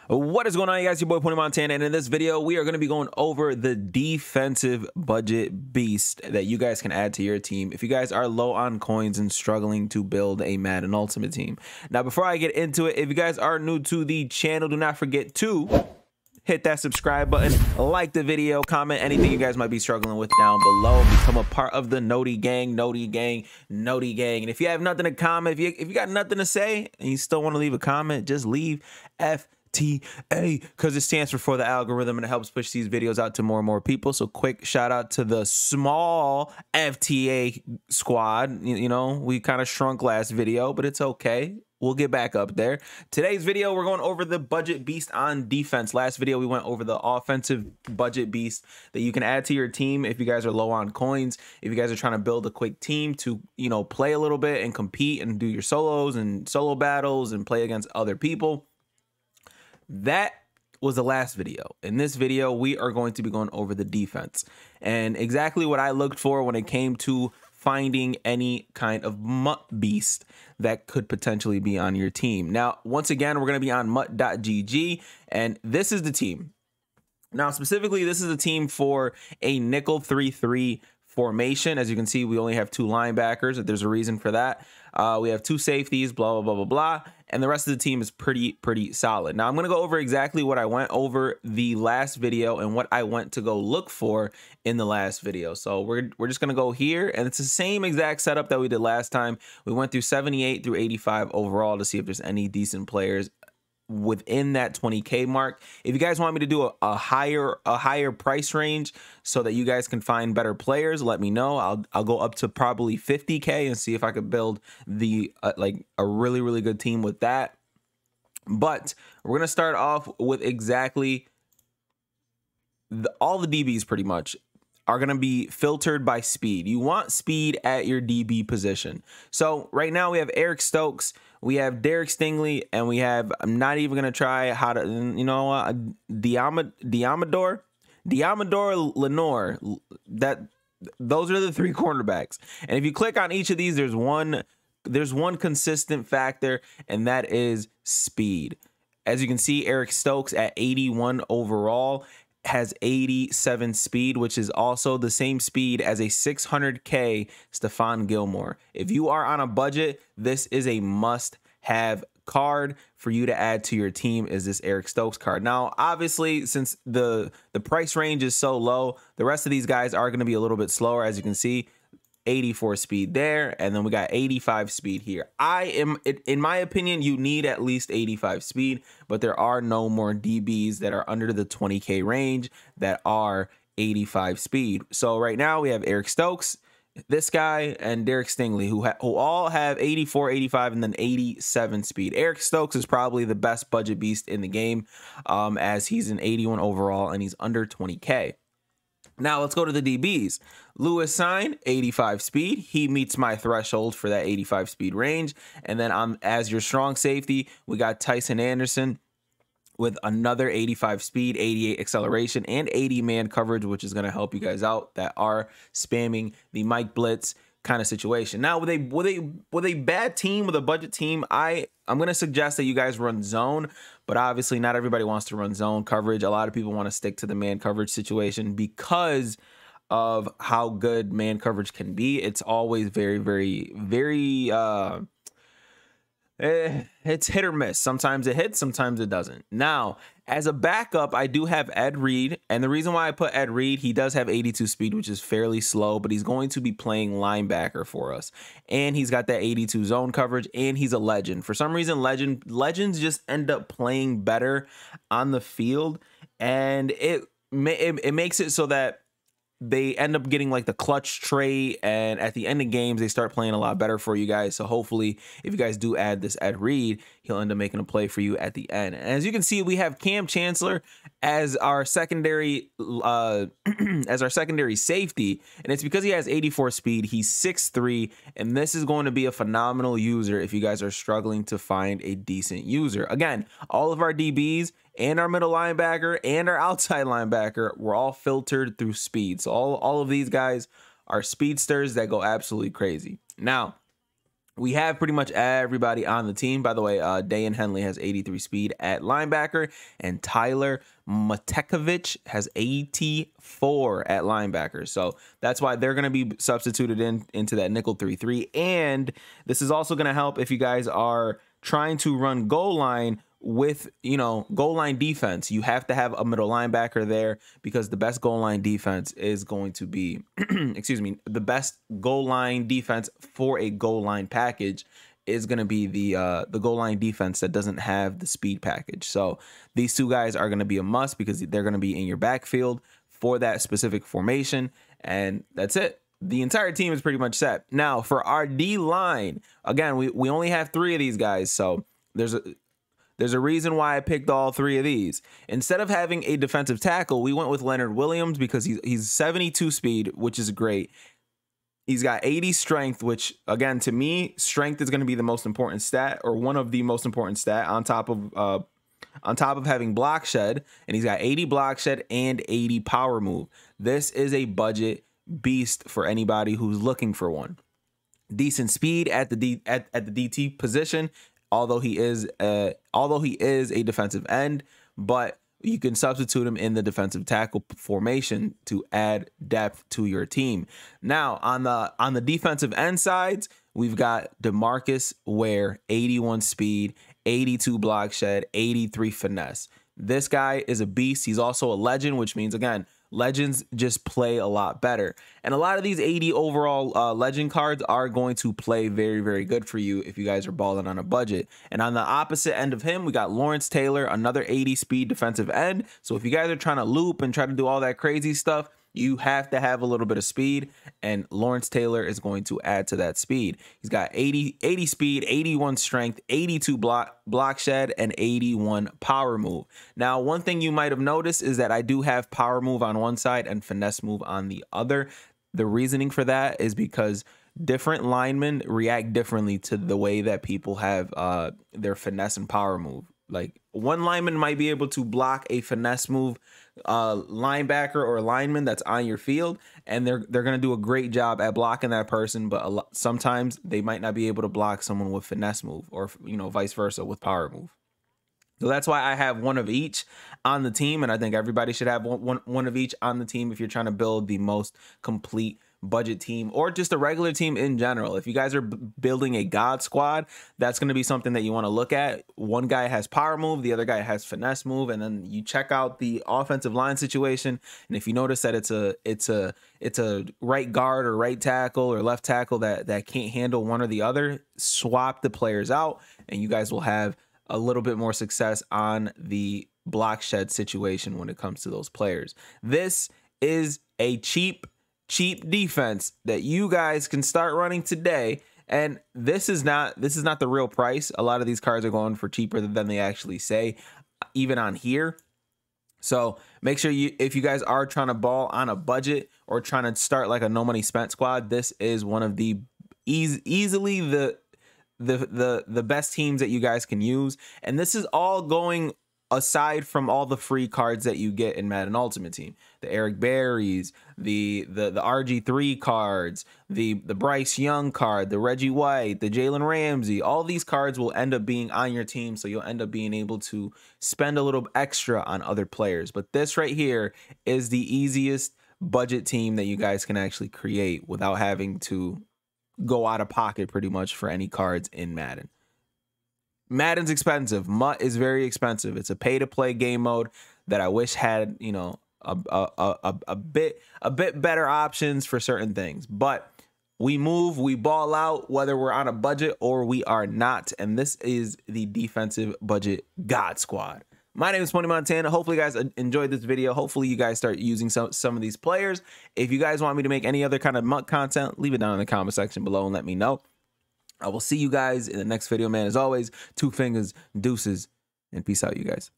What is going on, you guys? Your boy Pony Montana, and in this video we are going to be going over the defensive budget beast that you guys can add to your team if you guys are low on coins and struggling to build a Madden Ultimate team. Now, before I get into it, if you guys are new to the channel, do not forget to hit that subscribe button, like the video, comment anything you guys might be struggling with down below, become a part of the Noti gang, Noti gang, Noti gang. And if you have nothing to comment, if you got nothing to say and you still want to leave a comment, just leave FTA, because it stands for the algorithm, and it helps push these videos out to more and more people. So quick shout out to the small FTA squad. You know, we kind of shrunk last video, but it's okay. We'll get back up there. Today's video, we're going over the budget beast on defense. Last video, we went over the offensive budget beast that you can add to your team if you guys are low on coins, if you guys are trying to build a quick team to, you know, play a little bit and compete and do your solos and solo battles and play against other people. That was the last video. In this video, we are going to be going over the defense and exactly what I looked for when it came to finding any kind of MUT beast that could potentially be on your team. Now, once again, we're going to be on MUT.gg, and this is the team. Now, specifically, this is a team for a nickel 3-3 formation. As you can see, we only have 2 linebackers. There's a reason for that. We have 2 safeties, blah, blah, blah, blah, blah. And the rest of the team is pretty solid. Now, I'm going to go over exactly what I went over the last video and what I went to go look for in the last video. So we're just going to go here, and it's the same exact setup that we did last time. We went through 78 through 85 overall to see if there's any decent players within that 20K mark. If you guys want me to do a higher price range so that you guys can find better players, let me know. I'll go up to probably 50K and see if I could build the like a really good team with that. But we're gonna start off with exactly all the DBs pretty much are going to be filtered by speed. You want speed at your DB position. So right now we have Eric Stokes, we have Derek Stingley, and we have, I'm not even going to try how to, you know, Diamador Lenore. Those are the 3 cornerbacks. And if you click on each of these, there's one consistent factor, and that is speed. As you can see, Eric Stokes at 81 overall has 87 speed, which is also the same speed as a 600K Stephon Gilmore. If you are on a budget, this is a must-have card for you to add to your team, is this Eric Stokes card. Now, obviously, since the price range is so low, the rest of these guys are going to be a little bit slower. As you can see, 84 speed there, and then we got 85 speed here. In my opinion, you need at least 85 speed, but there are no more DBs that are under the 20K range that are 85 speed. So right now we have Eric Stokes, this guy, and Derek Stingley, who all have 84, 85, and then 87 speed. Eric Stokes is probably the best budget beast in the game, as he's an 81 overall and he's under 20K. Now let's go to the DBs. Lewis Sign, 85 speed. He meets my threshold for that 85 speed range. And then as your strong safety, we got Tyson Anderson with another 85 speed, 88 acceleration, and 80 man coverage, which is going to help you guys out that are spamming the Mike Blitz kind of situation. Now, with a bad team, with a budget team, I'm going to suggest that you guys run zone, but obviously not everybody wants to run zone coverage. A lot of people want to stick to the man coverage situation because of how good man coverage can be. It's always very it's hit or miss. Sometimes it hits, sometimes it doesn't. Now, as a backup, I do have Ed Reed, and the reason why I put Ed Reed, he does have 82 speed, which is fairly slow, but he's going to be playing linebacker for us, and he's got that 82 zone coverage, and he's a legend. For some reason, legends just end up playing better on the field, and it makes it so that they end up getting like the clutch trait, and at the end of games they start playing a lot better for you guys. So hopefully if you guys do add this Ed Reed, he'll end up making a play for you at the end. And as you can see, we have Cam Chancellor as our secondary safety, and it's because he has 84 speed. He's 6'3", and this is going to be a phenomenal user if you guys are struggling to find a decent user. Again, all of our DBs and our middle linebacker and our outside linebacker were all filtered through speed. So all of these guys are speedsters that go absolutely crazy. Now, we have pretty much everybody on the team. By the way, Dayan Henley has 83 speed at linebacker, and Tyler Matekovich has 84 at linebacker. So that's why they're going to be substituted into that nickel 3-3. And this is also going to help if you guys are trying to run goal line with, goal line defense. You have to have a middle linebacker there, because the best goal line defense is going to be, excuse me, the best goal line defense for a goal line package is going to be the goal line defense that doesn't have the speed package. So these two guys are going to be a must, because they're going to be in your backfield for that specific formation. And that's it. The entire team is pretty much set. Now for our D line, again, we only have 3 of these guys. So there's a reason why I picked all 3 of these. Instead of having a defensive tackle, we went with Leonard Williams, because he's 72 speed, which is great. He's got 80 strength, which, again, to me, strength is going to be the most important stat, or one of the most important stat, on top of having block shed. And he's got 80 block shed and 80 power move. This is a budget beast for anybody who's looking for one. Decent speed at the DT position, although he is a defensive end, but you can substitute him in the defensive tackle formation to add depth to your team. Now on the defensive end sides, we've got DeMarcus Ware, 81 speed, 82 block shed, 83 finesse. This guy is a beast. He's also a legend, which means, again, legends just play a lot better. And a lot of these 80 overall legend cards are going to play very, very good for you if you guys are balling on a budget. And on the opposite end of him, we got Lawrence Taylor, another 80 speed defensive end. So if you guys are trying to loop and try to do all that crazy stuff, you have to have a little bit of speed, and Lawrence Taylor is going to add to that speed. He's got 80 speed, 81 strength, 82 block shed, and 81 power move. Now, one thing you might have noticed is that I do have power move on one side and finesse move on the other. The reasoning for that is because different linemen react differently to the way that people have their finesse and power move. Like, one lineman might be able to block a finesse move linebacker or lineman that's on your field, and they're going to do a great job at blocking that person, but sometimes they might not be able to block someone with finesse move, or vice versa with power move. So that's why I have one of each on the team, and I think everybody should have one of each on the team if you're trying to build the most complete budget team, or just a regular team in general. If you guys are building a god squad, that's going to be something that you want to look at. One guy has power move, the other guy has finesse move, and then you check out the offensive line situation. And if you notice that it's a right guard or right tackle or left tackle that can't handle one or the other, swap the players out, and you guys will have a little bit more success on the block shed situation when it comes to those players. This is a cheap defense that you guys can start running today, and this is not the real price. A lot of these cards are going for cheaper than they actually say, even on here. So make sure if you guys are trying to ball on a budget or trying to start like a no money spent squad, this is one of the easily the best teams that you guys can use. And this is all going aside from all the free cards that you get in Madden Ultimate Team, the Eric Berries, the RG3 cards, the Bryce Young card, the Reggie White, the Jalen Ramsey. All these cards will end up being on your team, so you'll end up being able to spend a little extra on other players. But this right here is the easiest budget team that you guys can actually create without having to go out of pocket pretty much for any cards in Madden. Madden's expensive. MUT is very expensive. It's a pay-to-play game mode that I wish had, a bit better options for certain things. But we move, we ball out, whether we're on a budget or we are not. And this is the defensive budget God Squad. My name is Pony Montana. Hopefully you guys enjoyed this video. Hopefully you guys start using some of these players. If you guys want me to make any other kind of MUT content, leave it down in the comment section below and let me know. I will see you guys in the next video, man. As always, 2 fingers, deuces, and peace out, you guys.